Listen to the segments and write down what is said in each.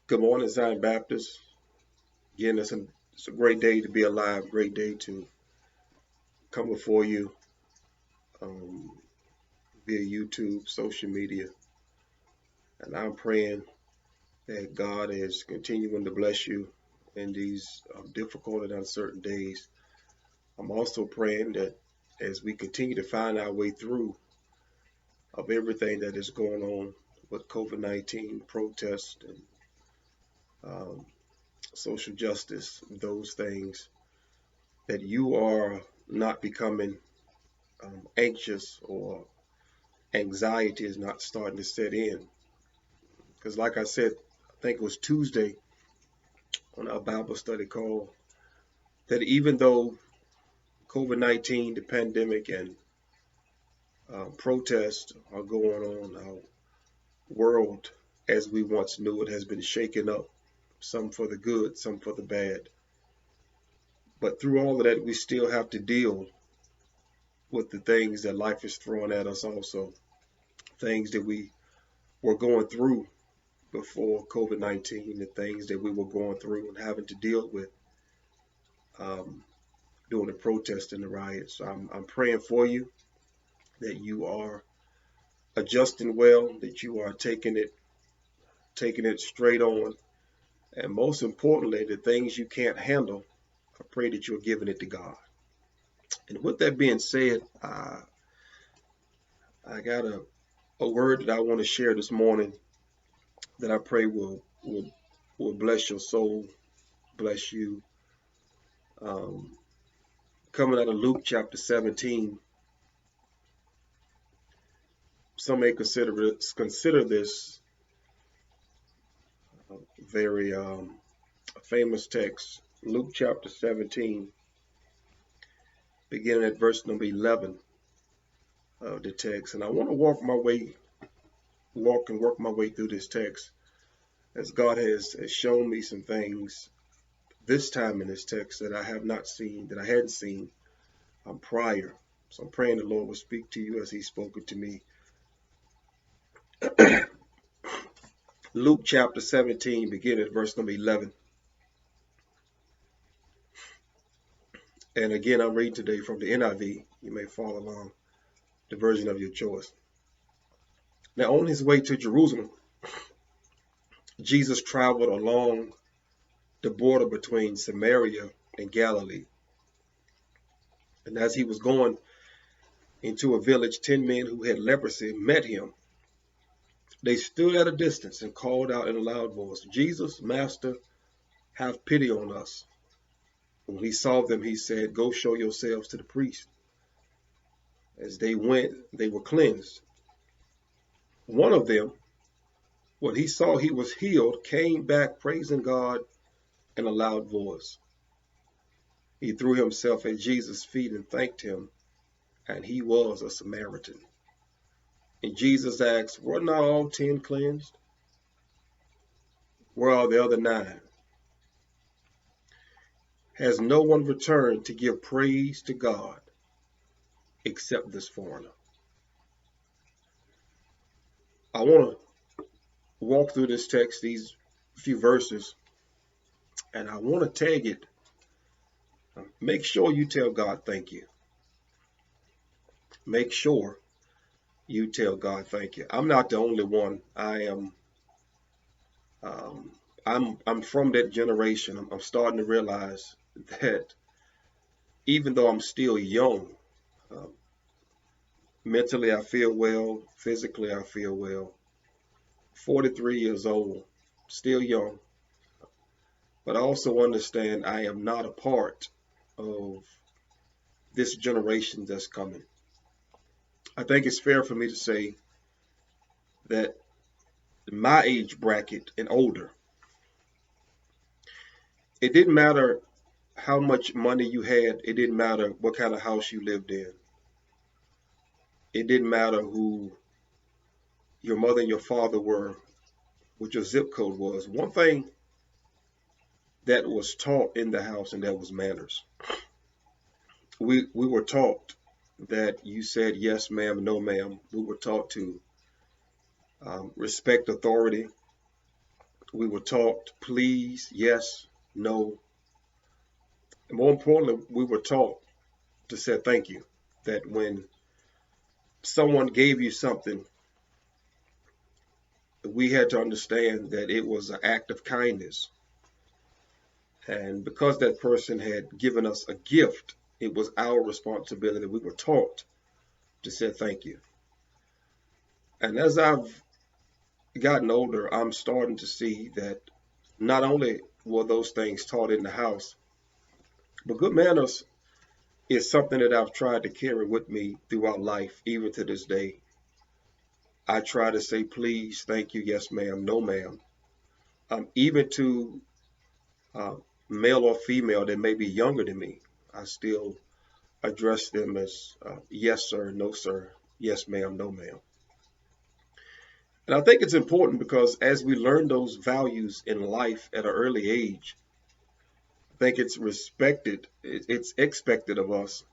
Good morning, Zion Baptist. Again, it's a great day to be alive, great day to come before you um, via YouTube, social media. And I'm praying that God is continuing to bless you in these difficult and uncertain days. I'm also praying that as we continue to find our way through of everything that is going on with COVID-19 protests and um, social justice, those things, that you are not becoming anxious or anxiety is not starting to set in. Because, like I said, I think it was Tuesday on our Bible study call, that even though COVID 19, the pandemic, and protests are going on, our world as we once knew it has been shaken up, some for the good, some for the bad. But through all of that, we still have to deal with the things that life is throwing at us, also, things that we were going through before COVID 19, the things that we were going through and having to deal with um, during the protests and the riots. So I'm praying for you that you are adjusting well, that you are taking it straight on, and most importantly, the things you can't handle, I pray that you're giving it to God. And with that being said, I got a word that I want to share this morning that I pray will bless your soul, bless you. Um, Coming out of Luke chapter 17, some may consider this very famous text. Luke chapter 17, beginning at verse number 11 of the text. And I want to walk and work my way through this text as God has shown me some things this time in this text that I have not seen, that I hadn't seen prior. So I'm praying the Lord will speak to you as He's spoken to me. Luke chapter 17, beginning at verse number 11. And again, I'm reading today from the NIV. You may follow along the version of your choice. Now, on his way to Jerusalem, Jesus traveled along the border between Samaria and Galilee. And as he was going into a village, 10 men who had leprosy met him. They stood at a distance and called out in a loud voice, "Jesus, Master, have pity on us." When he saw them, he said, "Go show yourselves to the priest." As they went, they were cleansed. One of them, when he saw he was healed, came back praising God in a loud voice. He threw himself at Jesus' feet and thanked him, and he was a Samaritan. And Jesus asked, "Were not all 10 cleansed? Where are the other 9? Has no one returned to give praise to God except this foreigner?" I want to walk through this text, these few verses, and I want to tag it. Make sure you tell God thank you. Make sure you tell God thank you. I'm not the only one. Um, I'm from that generation. I'm starting to realize that even though I'm still young, uh, mentally I feel well, physically I feel well. 43 years old, still young, but I also understand I am not a part of this generation that's coming. I think it's fair for me to say that my age bracket and older, it didn't matter how much money you had, it didn't matter what kind of house you lived in, it didn't matter who your mother and your father were, what your zip code was. One thing that was taught in the house, and that was manners. We were taught that you said yes, ma'am, no, ma'am. We were taught to respect authority. We were taught please, yes, no. And more importantly, we were taught to say thank you. That when someone gave you something, we had to understand that it was an act of kindness. And because that person had given us a gift, it was our responsibility. We were taught to say thank you. And as I've gotten older, I'm starting to see that not only were those things taught in the house, but good manners is something that I've tried to carry with me throughout life, even to this day. I try to say please, thank you, yes, ma'am, no, ma'am. Even to uh, male or female that may be younger than me, I still address them as yes, sir, no, sir, yes, ma'am, no, ma'am. And I think it's important because as we learn those values in life at an early age, I think it's respected, it's expected of us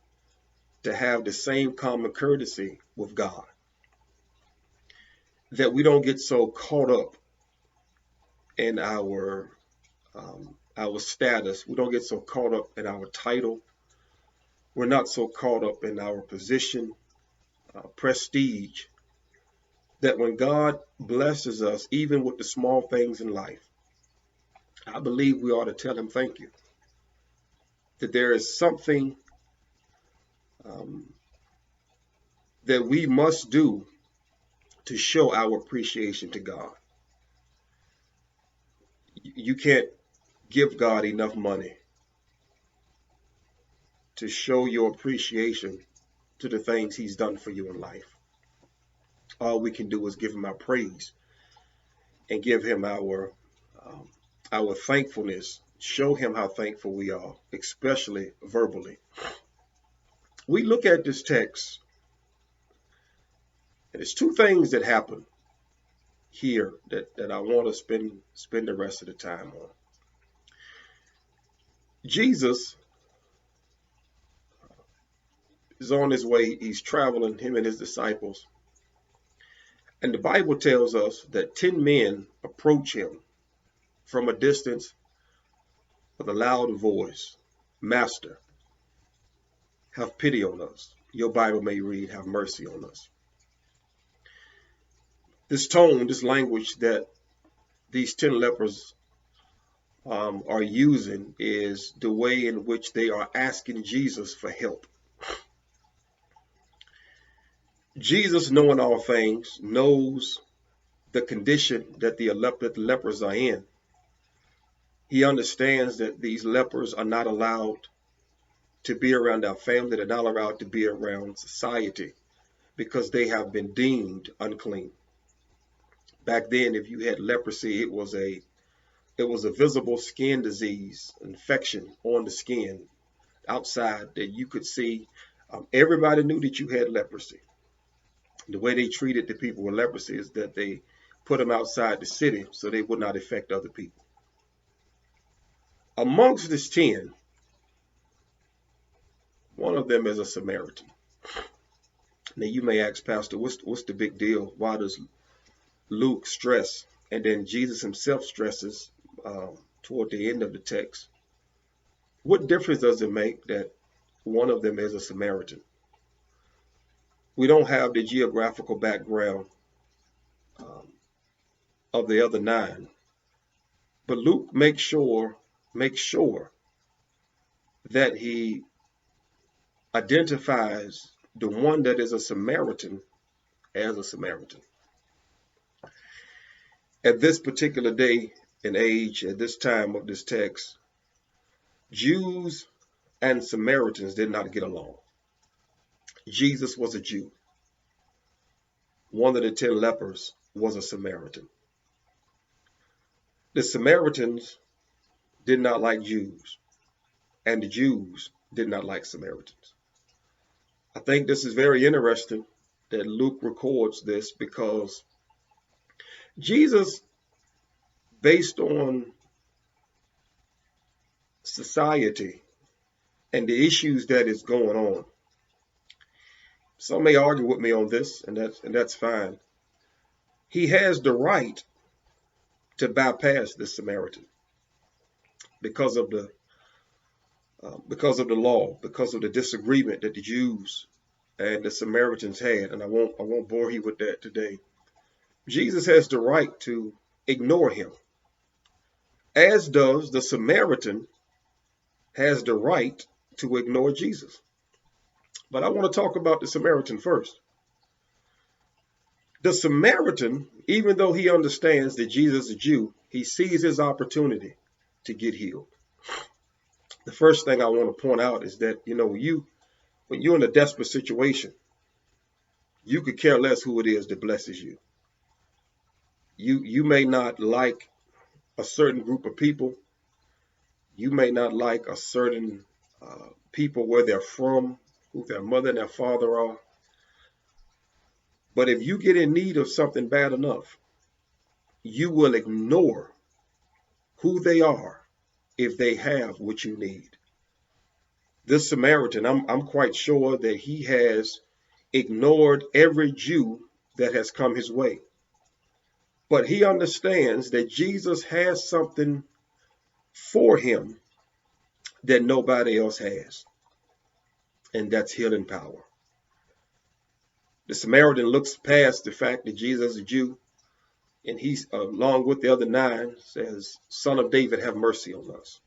to have the same common courtesy with God, that we don't get so caught up in our status. We don't get so caught up in our title. We're not so caught up in our position, prestige, that when God blesses us, even with the small things in life, I believe we ought to tell him thank you. That there is something um, that we must do to show our appreciation to God. You can't give God enough money to show your appreciation to the things he's done for you in life. All we can do is give him our praise and give him um, our thankfulness, show him how thankful we are, especially verbally. We look at this text, and there's two things that happen here that I want to spend the rest of the time on. Jesus is on his way, he's traveling, him and his disciples. And the Bible tells us that 10 men approach him from a distance with a loud voice. Master, have pity on us. Your Bible may read, have mercy on us. This tone, this language that these 10 lepers are using is the way in which they are asking Jesus for help. Jesus, knowing all things, knows the condition that the lepers are in. He understands that these lepers are not allowed to be around our family, they're not allowed to be around society because they have been deemed unclean. Back then, if you had leprosy, it was a visible skin disease, infection on the skin outside that you could see. Everybody knew that you had leprosy. The way they treated the people with leprosy is that they put them outside the city so they would not affect other people. Amongst this 10, one of them is a Samaritan. Now you may ask, Pastor, what's the big deal? Why does Luke stress, and then Jesus himself stresses toward the end of the text, what difference does it make that one of them is a Samaritan? We don't have the geographical background um, of the other 9, but Luke makes sure that he identifies the one that is a Samaritan as a Samaritan. At this particular day and age, at this time of this text, Jews and Samaritans did not get along. Jesus was a Jew. One of the 10 lepers was a Samaritan. The Samaritans did not like Jews, and the Jews did not like Samaritans. I think this is very interesting that Luke records this because Jesus, based on society and the issues that is going on, some may argue with me on this, and that's fine. He has the right to bypass the Samaritan because of the law, because of the disagreement that the Jews and the Samaritans had. And I won't bore you with that today. Jesus has the right to ignore him, as does the Samaritan has the right to ignore Jesus. But I want to talk about the Samaritan first. The Samaritan, even though he understands that Jesus is a Jew, he sees his opportunity to get healed. The first thing I want to point out is that, when you're in a desperate situation, you could care less who it is that blesses you. You may not like a certain group of people. You may not like a certain people, where they're from, who their mother and their father are. But if you get in need of something bad enough, you will ignore who they are if they have what you need. This Samaritan, I'm quite sure that he has ignored every Jew that has come his way. But he understands that Jesus has something for him that nobody else has, and that's healing power. The Samaritan looks past the fact that Jesus is a Jew, and he's, along with the other 9, says, "Son of David, have mercy on us."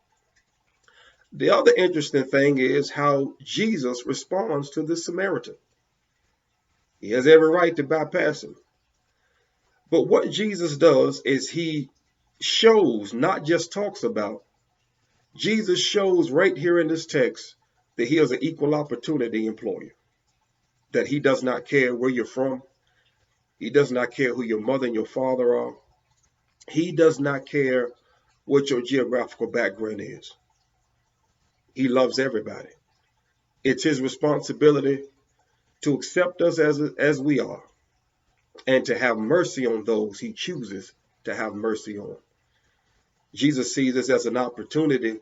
The other interesting thing is how Jesus responds to the Samaritan. He has every right to bypass him. But what Jesus does is he shows, not just talks about. Jesus shows right here in this text that he is an equal opportunity employer, that he does not care where you're from. He does not care who your mother and your father are. He does not care what your geographical background is. He loves everybody. It's his responsibility to accept us as we are, and to have mercy on those he chooses to have mercy on. Jesus sees this as an opportunity,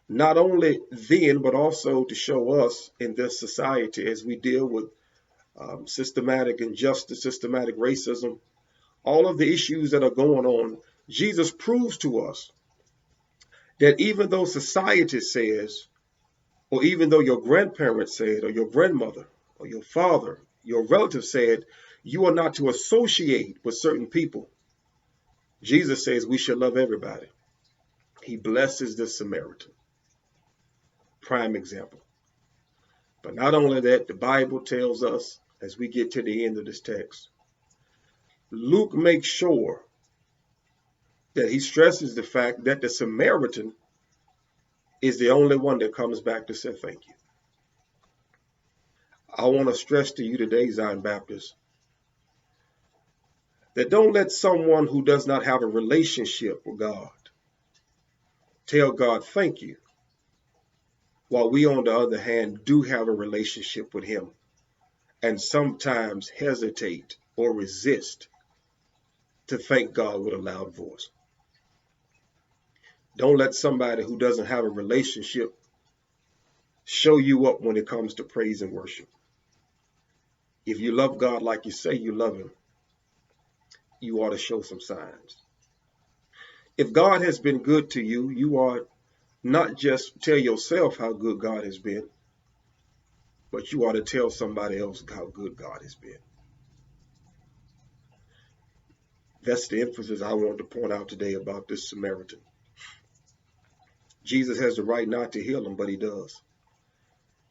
not only then, but also to show us in this society, as we deal with systematic injustice, systematic racism, all of the issues that are going on. Jesus proves to us that even though society says, or even though your grandparents said, or your grandmother, or your father, your relative said, you are not to associate with certain people, Jesus says we should love everybody. He blesses the Samaritan. Prime example. But not only that, the Bible tells us, as we get to the end of this text, Luke makes sure that he stresses the fact that the Samaritan is the only one that comes back to say thank you. I want to stress to you today, Zion Baptist, that don't let someone who does not have a relationship with God tell God thank you, while we, on the other hand, do have a relationship with him and sometimes hesitate or resist to thank God with a loud voice. Don't let somebody who doesn't have a relationship show you up when it comes to praise and worship. If you love God like you say you love him, you ought to show some signs. If God has been good to you, you ought not just tell yourself how good God has been, but you ought to tell somebody else how good God has been. That's the emphasis I want to point out today about this Samaritan. Jesus has the right not to heal him, but he does.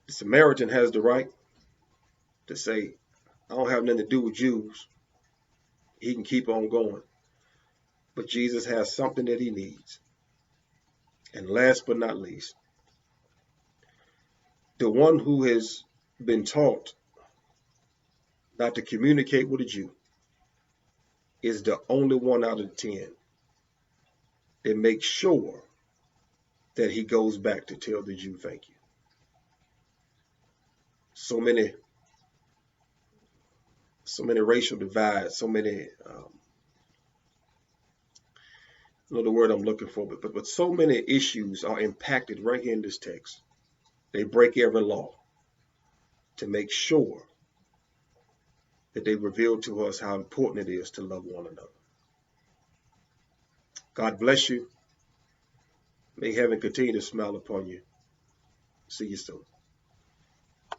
The Samaritan has the right to say, I don't have nothing to do with Jews. He can keep on going. But Jesus has something that he needs. And last but not least, the one who has been taught not to communicate with a Jew is the only one out of 10 that makes sure that he goes back to tell the Jew thank you. So many racial divides, so many, the word I'm looking for, but so many issues are impacted right here in this text. They break every law to make sure that they reveal to us how important it is to love one another. God bless you. May heaven continue to smile upon you. See you soon.